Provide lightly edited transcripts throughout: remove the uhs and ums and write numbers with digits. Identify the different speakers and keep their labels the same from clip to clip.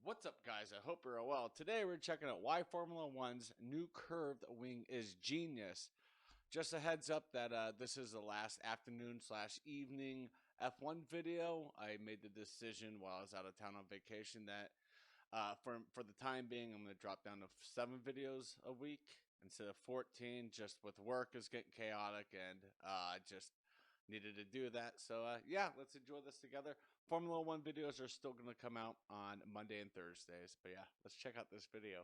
Speaker 1: What's up, guys? I hope you're well. Today we're checking out why Formula One's new curved wing is genius. Just a heads up that this is the last afternoon/evening F1 video. I made the decision while I was out of town on vacation that for the time being, I'm going to drop down to 7 videos a week instead of 14. Just with work is getting chaotic, and I just needed to do that. So yeah, let's enjoy this together. Formula One videos are still going to come out on Monday and Thursdays, but yeah, let's check out this video.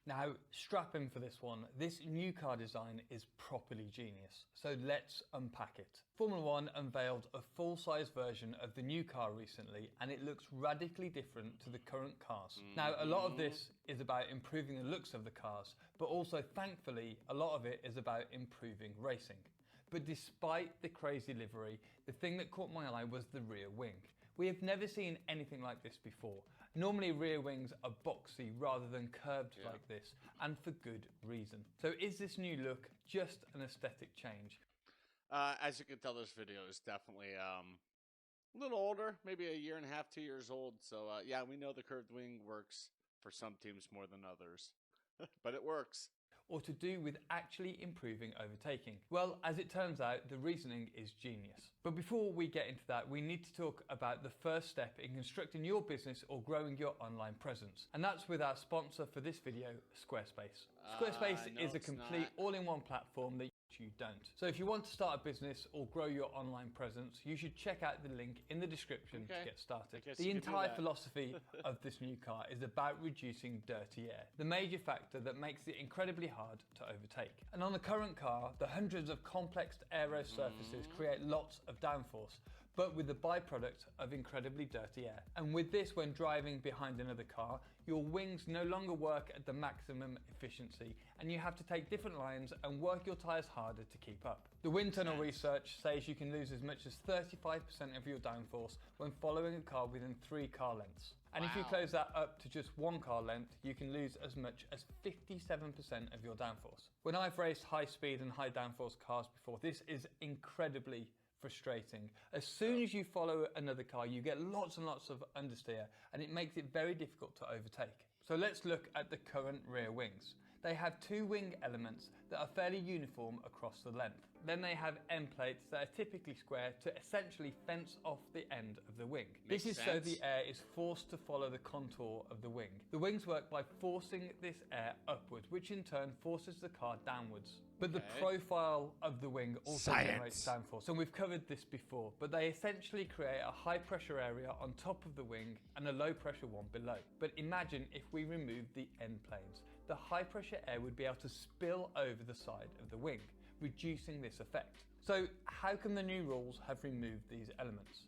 Speaker 2: Now, strap in for this one. This new car design is properly genius, so let's unpack it. Formula One unveiled a full-size version of the new car recently, and it looks radically different to the current cars. Now, a lot of this is about improving the looks of the cars, but also, thankfully, a lot of it is about improving racing. But despite the crazy livery, the thing that caught my eye was the rear wing. We have never seen anything like this before. Normally rear wings are boxy rather than curved like this, and for good reason. So is this new look just an aesthetic change?
Speaker 1: As you can tell, this video is definitely a little older, maybe a year and a half, 2 years old. So yeah, we know the curved wing works for some teams more than others, but it works.
Speaker 2: Or to do with actually improving overtaking? Well, as it turns out, the reasoning is genius. But before we get into that, we need to talk about the first step in constructing your business or growing your online presence. And that's with our sponsor for this video, Squarespace. Squarespace is a complete all-in-one platform that you don't. So if you want to start a business or grow your online presence, you should check out the link in the description to get started. The entire philosophy of this new car is about reducing dirty air, the major factor that makes it incredibly hard to overtake. And on the current car, the hundreds of complex aero surfaces create lots of downforce, but with the byproduct of incredibly dirty air. And with this, when driving behind another car, your wings no longer work at the maximum efficiency, and you have to take different lines and work your tyres harder to keep up. The wind tunnel research says you can lose as much as 35% of your downforce when following a car within 3 car lengths. And if you close that up to just 1 car length, you can lose as much as 57% of your downforce. When I've raced high speed and high downforce cars before, this is incredibly frustrating. As soon as you follow another car, you get lots and lots of understeer, and it makes it very difficult to overtake. So let's look at the current rear wings. They have 2 wing elements that are fairly uniform across the length. Then they have end plates that are typically square to essentially fence off the end of the wing. This is so the air is forced to follow the contour of the wing. The wings work by forcing this air upwards, which in turn forces the car downwards. But the profile of the wing also generates downforce, and we've covered this before, but they essentially create a high pressure area on top of the wing and a low pressure one below. But imagine if we removed the end planes. The high pressure air would be able to spill over the side of the wing, reducing this effect. So how can the new rules have removed these elements?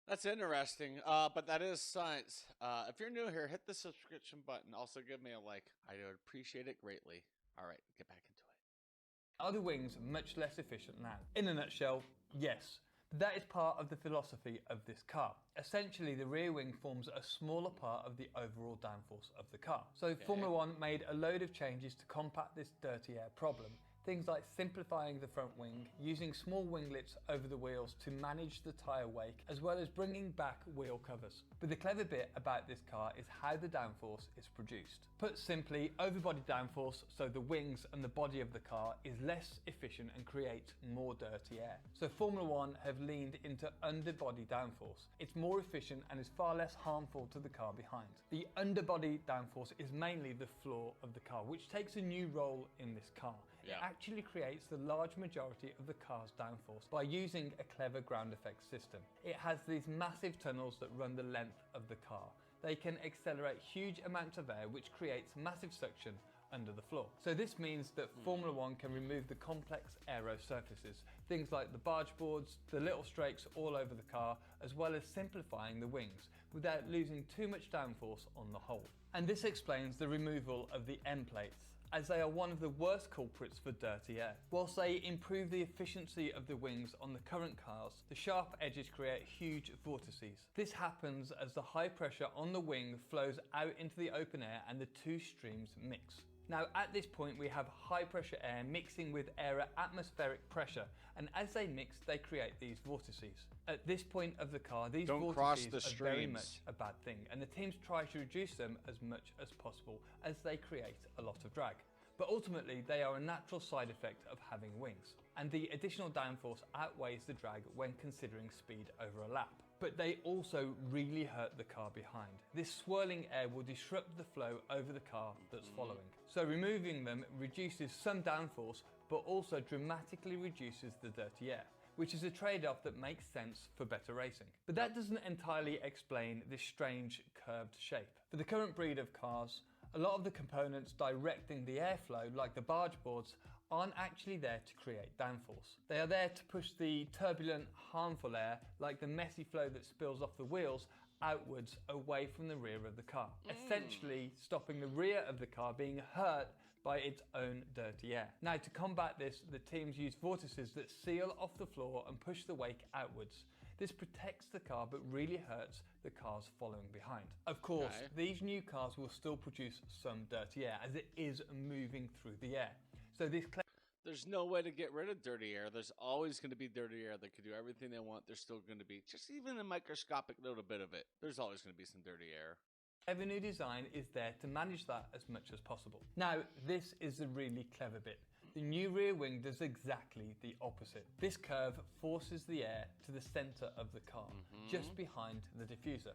Speaker 1: That's interesting, but that is science. If you're new here, hit the subscription button. Also give me a like. I would appreciate it greatly. All right, get back into it.
Speaker 2: Are the wings much less efficient now? In a nutshell, yes. That is part of the philosophy of this car. Essentially, the rear wing forms a smaller part of the overall downforce of the car. So Formula One made a load of changes to combat this dirty air problem. Things like simplifying the front wing, using small winglets over the wheels to manage the tyre wake, as well as bringing back wheel covers. But the clever bit about this car is how the downforce is produced. Put simply, overbody downforce, so the wings and the body of the car, is less efficient and creates more dirty air. So Formula One have leaned into underbody downforce. It's more efficient and is far less harmful to the car behind. The underbody downforce is mainly the floor of the car, which takes a new role in this car. It actually creates the large majority of the car's downforce by using a clever ground effects system. It has these massive tunnels that run the length of the car. They can accelerate huge amounts of air, which creates massive suction under the floor. So this means that Formula One can remove the complex aero surfaces, things like the barge boards, the little strakes all over the car, as well as simplifying the wings without losing too much downforce on the whole. And this explains the removal of the end plates, as they are one of the worst culprits for dirty air. Whilst they improve the efficiency of the wings on the current cars, the sharp edges create huge vortices. This happens as the high pressure on the wing flows out into the open air and the 2 streams mix. Now at this point we have high pressure air mixing with air at atmospheric pressure, and as they mix they create these vortices. At this point of the car, these vortices are very much a bad thing, and the teams try to reduce them as much as possible as they create a lot of drag. But ultimately they are a natural side effect of having wings, and the additional downforce outweighs the drag when considering speed over a lap. But they also really hurt the car behind. This swirling air will disrupt the flow over the car that's following. So removing them reduces some downforce, but also dramatically reduces the dirty air, which is a trade-off that makes sense for better racing. But that doesn't entirely explain this strange curved shape. For the current breed of cars, a lot of the components directing the airflow, like the barge boards, aren't actually there to create downforce. They are there to push the turbulent, harmful air, like the messy flow that spills off the wheels, outwards away from the rear of the car, essentially stopping the rear of the car being hurt by its own dirty air. Now to combat this, the teams use vortices that seal off the floor and push the wake outwards. This protects the car but really hurts the cars following behind. Of course, these new cars will still produce some dirty air as it is moving through the air. So
Speaker 1: there's no way to get rid of dirty air. There's always going to be dirty air. They could do everything they want. There's still going to be just even a microscopic little bit of it. There's always going to be some dirty air.
Speaker 2: Every new design is there to manage that as much as possible. Now, this is the really clever bit. The new rear wing does exactly the opposite. This curve forces the air to the center of the car, just behind the diffuser.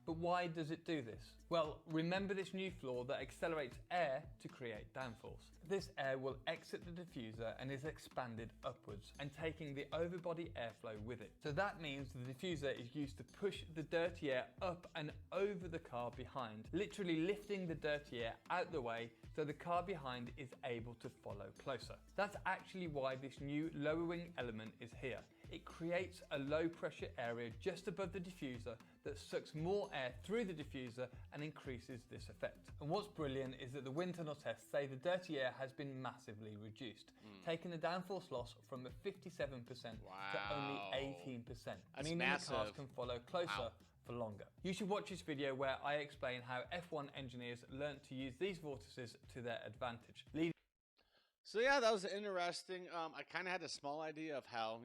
Speaker 2: But why does it do this? Well, remember this new floor that accelerates air to create downforce. This air will exit the diffuser and is expanded upwards and taking the overbody airflow with it. So that means the diffuser is used to push the dirty air up and over the car behind, literally lifting the dirty air out the way so the car behind is able to follow closer. That's actually why this new lower wing element is here. It creates a low pressure area just above the diffuser that sucks more air through the diffuser and increases this effect. And what's brilliant is that the wind tunnel tests say the dirty air has been massively reduced, taking the downforce loss from 57% to only 18%, meaning the cars can follow closer for longer. You should watch this video where I explain how F1 engineers learned to use these vortices to their advantage.
Speaker 1: So yeah, that was interesting. I kind of had a small idea of how,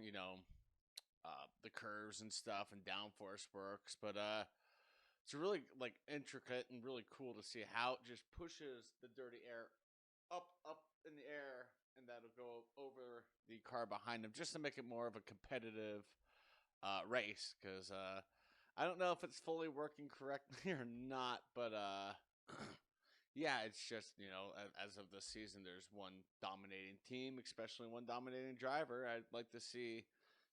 Speaker 1: the curves and stuff and downforce works, but it's really like intricate and really cool to see how it just pushes the dirty air up in the air, and that'll go over the car behind them just to make it more of a competitive race. Because I don't know if it's fully working correctly or not, but yeah, it's just, as of this season, there's one dominating team, especially one dominating driver. I'd like to see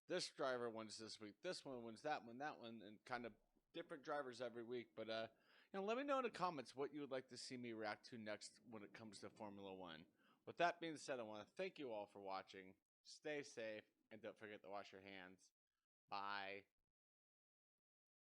Speaker 1: this driver wins this week, this one wins that one, and kind of different drivers every week. But, let me know in the comments what you would like to see me react to next when it comes to Formula One. With that being said, I want to thank you all for watching. Stay safe, and don't forget to wash your hands. Bye.